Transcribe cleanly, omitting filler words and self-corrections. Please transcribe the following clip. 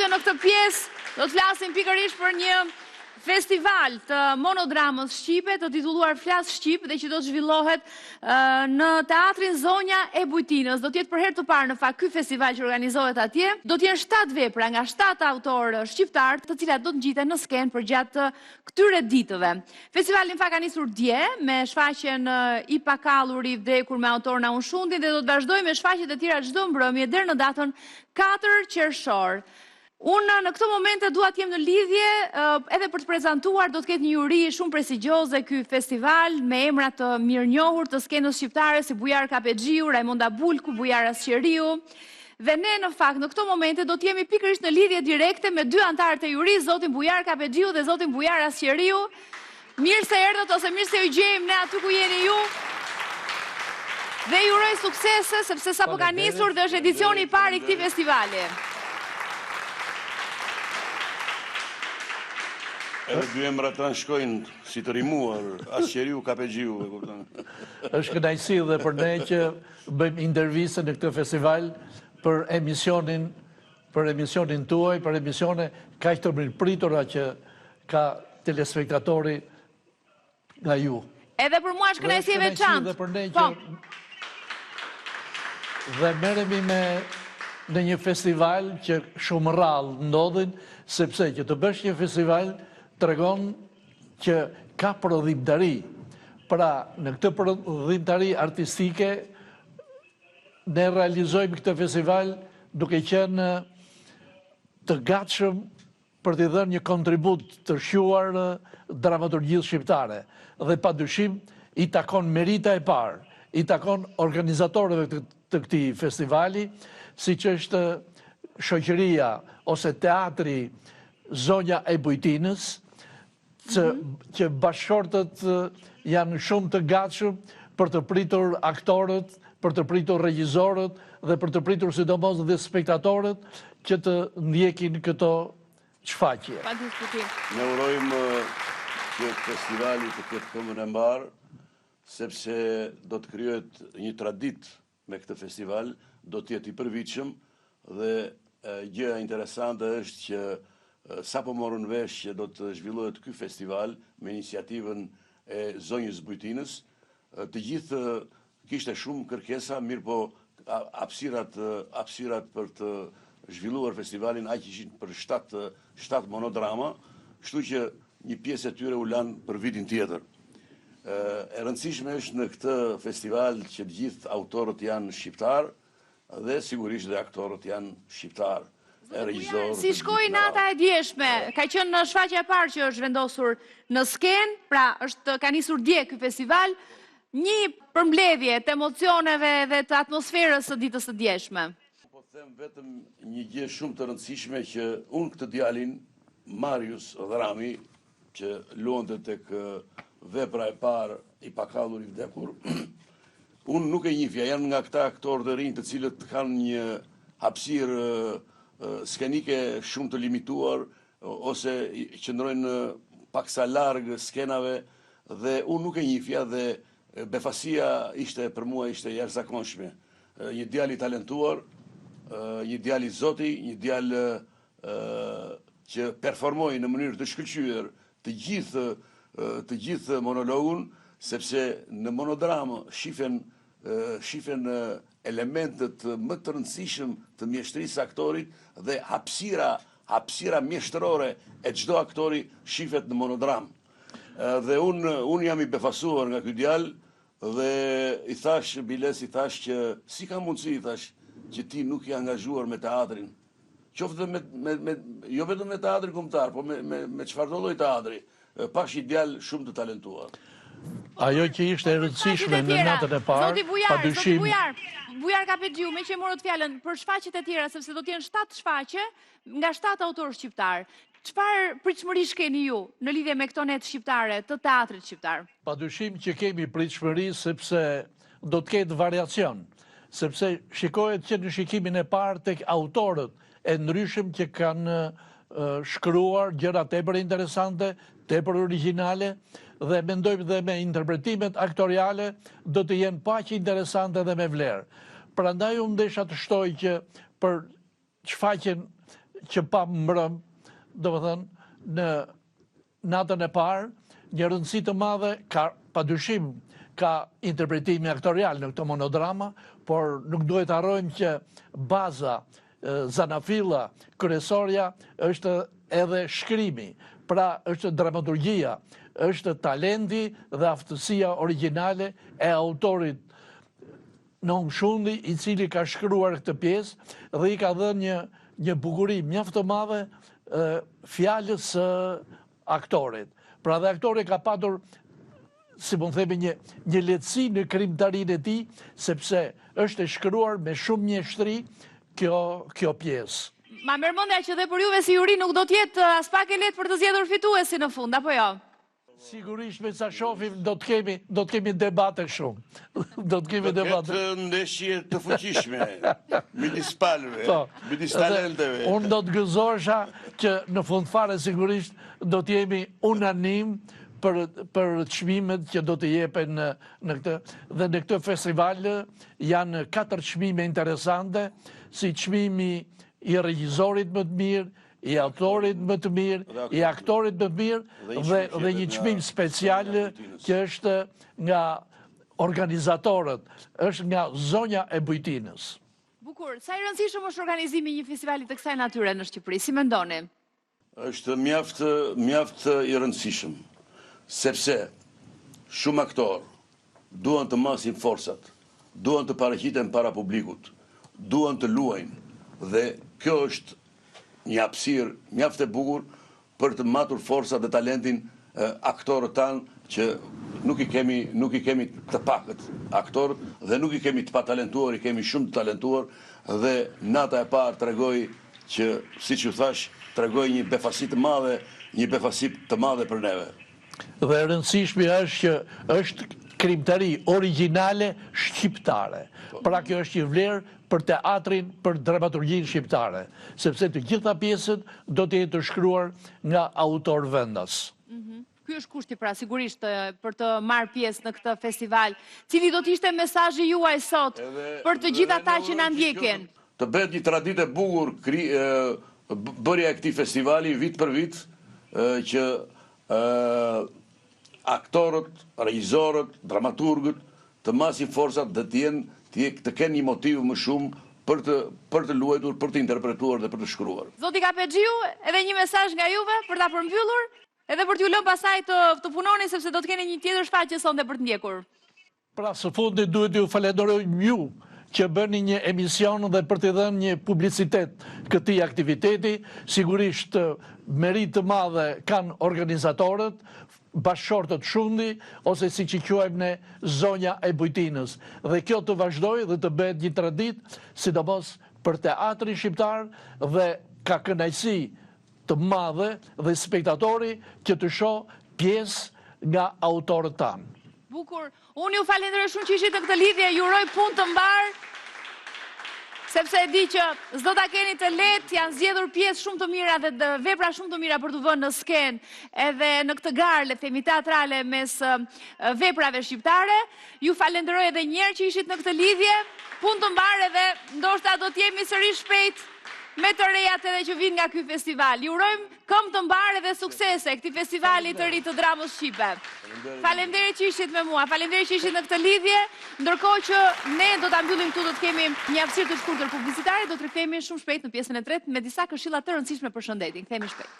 në këtë pjesë do të flasim pikërisht për një festival të monodramës shqipe, të titulluar Flas Shqip, dhe që do të zhvillohet në teatrin Zonja e Bujtinës. Do të jetë për herë të parë në fakt ky festival që organizohet atje. Do të jenë 7 vepra nga 7 autorë shqiptar, të cilat do të ngjiten në skenë përgjatë këtyre ditëve. Festivali në fakt ka nisur dje me shfaqjen I pakallur I vdekur me autorin Aun Shundin dhe do të vazhdojë me shfaqjet e tjera çdo mbrëmje deri në datën 4 qershor. Unë në këto momente dua të jem në lidhje edhe për të prezantuar, do të ketë një juri shumë prestigjioze ky festival me emra të mirënjohur të skenës shqiptare si Bujar Kapexhiu, Raimonda Bulku, Bujar Asqeriu. Dhe ne në fakt në këto momente do të jemi pikërisht në lidhje direkte me 2 antarët e jurisë, zotin Bujar Kapexhiu dhe zotin Bujar Asqeriu. Mirë se erdhët ose mirë se u gjejmë ne aty ku jeni ju. Dhe ju uroj suksese sepse sapo ka nisur dhe është edicioni I parë I këtij festivali. Edhe 2 emra të shkojnë si të rimuar, Asqeriu, Kapexhiu. Është kënaqësi dhe për ne që bëjmë interviste në këtë festival për emisionin tuaj, për emisione kaq të mirëpritura që ka telespektatori nga ju. Edhe për mua është kënaqësi e veçantë. Dhe për ne që dhe merremi në një festival që shumë rrallë ndodhin, sepse që të bësh një festival tregon që ka prodhimtari. Pra, në këtë prodhimtari artistike, ne realizojmë këtë festival duke qenë të gatshëm për t'i dhënë një kontribut të shquar dramaturgjisë shqiptare. Dhe padyshim, I takon merita e parë, I takon organizatorëve të këtij festivali, siç është shoqëria ose teatri Zonja e Bujtinës, që bashkëshortët janë shumë të gatshëm për të pritur aktorët, për të pritur regjisorët dhe për të pritur sidomos dhe spektatorët që të ndjekin këto shfaqje. Pa diskutim. Ne urojmë që festivali të ketë këmbën e mbarë, sepse do të krijohet një traditë me këtë festival, do të jetë I përvitshëm dhe gjëja interesante është që sa po morën vesh që do të zhvillohet ky festival me iniciativën e Zonjës Bujtinës, të gjithë kishte shumë kërkesa, mirë po hapësirat për të zhvilluar festivalin aq ishin për 7 monodrama, kështu që një pjesë e tyre u lanë për vitin tjetër. E rëndësishme është në këtë festival që të gjithë autorët janë shqiptar dhe sigurisht dhe aktorët janë shqiptar. Si shkoi nata e djeshme, ka qenë në shfaqja e parë që është vendosur në skenë, pra ka nisur dje ky festival, një përmbledhje të emocioneve dhe të atmosferës së ditës së djeshme. Po them vetëm një gjë shumë të rëndësishme që unë këtë djalin Marius Dhrami, që luante tek vepra e parë I pakallur I vdekur, unë nuk e njihja, janë nga këta aktorë të rinj të cilët kanë një hapësirë skenike shumë të limituar ose qëndrojnë paksa larg skenave dhe unë nuk e njihja dhe befasia ishte për mua ishte jashtëzakonshme. Një djalë I talentuar, një djalë I Zoti, një djalë që performoi në mënyrë të shkëlqyer të gjithë monologun, sepse në monodramë shifen elementet më të rëndësishëm të mjeshtrisë aktorit dhe hapësira mjeshtërore e çdo aktori shifet në monodram. Dhe unë jam I befasuar nga ky djalë dhe I thash Biles, I thash që si ka mundësi, I thash, që ti nuk je angazhuar me teatrin. Qoftë jo vetëm me teatrin kombëtar, po me çfarëdo lloj teatri. Pash I djalë shumë të talentuar. Ajo që ishte e rëndësishme në natën e parë, padyshim. Bujar Kapexhiu, me që morët fjalën për shfaqjet e tjera, sepse do të jenë 7 shfaqje nga 7 autorë shqiptar. Çfarë pritshmërish keni ju në lidhje me këto net shqiptare të teatrit shqiptar? Padyshim që kemi pritshmëri sepse do të ketë variacion, sepse shikohet që në shikimin e parë tek autorët e ndryshëm që kanë shkruar gjëra tepër interesante, tepër origjinale, dhe mendojmë dhe me interpretimet aktoriale do të jenë paqë interesante dhe me vlerë. Prandaj unë desha të shtoj që për shfaqjen që pa mbrëm, do më thënë, në natën e parë, një rëndësi të madhe, ka padyshim ka interpretimi aktorial në këto monodrama, por nuk duhet harrojmë që baza, zanafilla, kryesorja, është edhe shkrimi. Pra është dramaturgjia, është talenti dhe aftësia originale e autorit Noam Shundi, i cili ka shkruar këtë pjesë dhe i ka dhënë një bukuri mjaft të madhe fjalës së aktorit. Pra dhe aktori ka patur, si mund themi, një lehtësi në krimtarinë e tij, sepse është e shkruar me shumë mjeshtri kjo pjesë. Ma mërmendja që dhe për juve si juri nuk do t'jetë as pak e lehtë për të zgjedhur fituesin në fund, apo jo? Sigurisht me sa shohim do të kemi debate shumë. Do të kemi debate. Do ketë ndeshje të fuqishme midis palëve, midis talenteve. Unë do të gëzohesha që në fund fare sigurisht do të jemi unanim për çmimet që do të jepen në këtë. Dhe në këtë festival janë 4 çmime interesante, si çmimi i regjisorit më të mirë, i autorit më të mirë, i aktorit më të mirë dhe një çmim special që është nga organizatorët, është nga zonja e Bujtinës. Bukur, sa i rëndësishëm është organizimi një festivali të kësaj natyre në Shqipëri, si mendoni? Është mjaft i rëndësishëm, sepse shumë aktorë duan të masin forsat, duan të paraqiten para publikut, duan të luajnë dhe kjo është një hapësirë mjaft e bukur për të matur forsat dhe talentin aktorët tanë që nuk i kemi të pakët aktorët dhe nuk i kemi të patalentuar, i kemi shumë të talentuar dhe nata e parë tregoi që, siç ju thash, tregoi një befasi të madhe, për neve. Dhe rëndësishme është që është krimtari origjinale shqiptare. Pra kjo është një vlerë për teatrin, për dramaturgjinë shqiptare, sepse të gjitha pjesët do të jetë të shkruar nga autor vendas. Ky është kushti, pra, sigurisht, për të marrë pjesë në këtë festival. Cili do të ishte mesazhi juaj sot për të gjithë ata që na ndjekin? Të bëhet një traditë e bukur bërja e këtij festivali vit për vit, që aktorët, regjisorët, dramaturgët të masin forsat dhe të kenë një motiv më shumë për të luajtur, për të interpretuar dhe për të shkruar. Zoti Kapexhiu, edhe një mesazh nga juve për ta përmbyllur, edhe për t'ju lënë pasaj të punoni, sepse do të keni një tjetër shfaqje sonte për të ndjekur. Pra, së fundi duhet ju falenderojmë ju që bëni një emision dhe për të dhënë një publicitet këtij aktiviteti. Sigurisht merit të madhe kanë organizatorët, bashkëshortët Shundi, ose si që quajmë ne zonja e Bujtinës. Dhe kjo të vazhdoj dhe të bëhet një traditë, sidomos për teatrin shqiptar, dhe ka kënaqësi të madhe dhe spektatori që të shoh pjesë nga autorët tanë. Bukur, unë ju falenderoj shumë që ishit në këtë lidhje, ju uroj punë të mbar, sepse e di që s'do ta keni të lehtë, janë zgjedhur pjesë shumë të mira dhe vepra shumë të mira për të vënë në skenë edhe në këtë garë, le të themi, teatrale mes veprave shqiptare. Ju falenderoj edhe një herë që ishit në këtë lidhje, punë të mbar edhe ndoshta do të jemi sërish shpejt me të rejat edhe që vinë nga ky festival. Ju urojmë këmbë të mbar dhe suksese këtij festivali të ri të dramës shqipe. Faleminderit që ishit me mua, faleminderit që ishit në këtë lidhje, ndërkohë që ne do ta mbyllim këtu, do të kemi një hapësirë të shkurtër publicitare, do të rikthehemi shumë shpejt në pjesën e tretë me disa këshilla të rëndësishme për shëndetin. Kthehemi shpejt.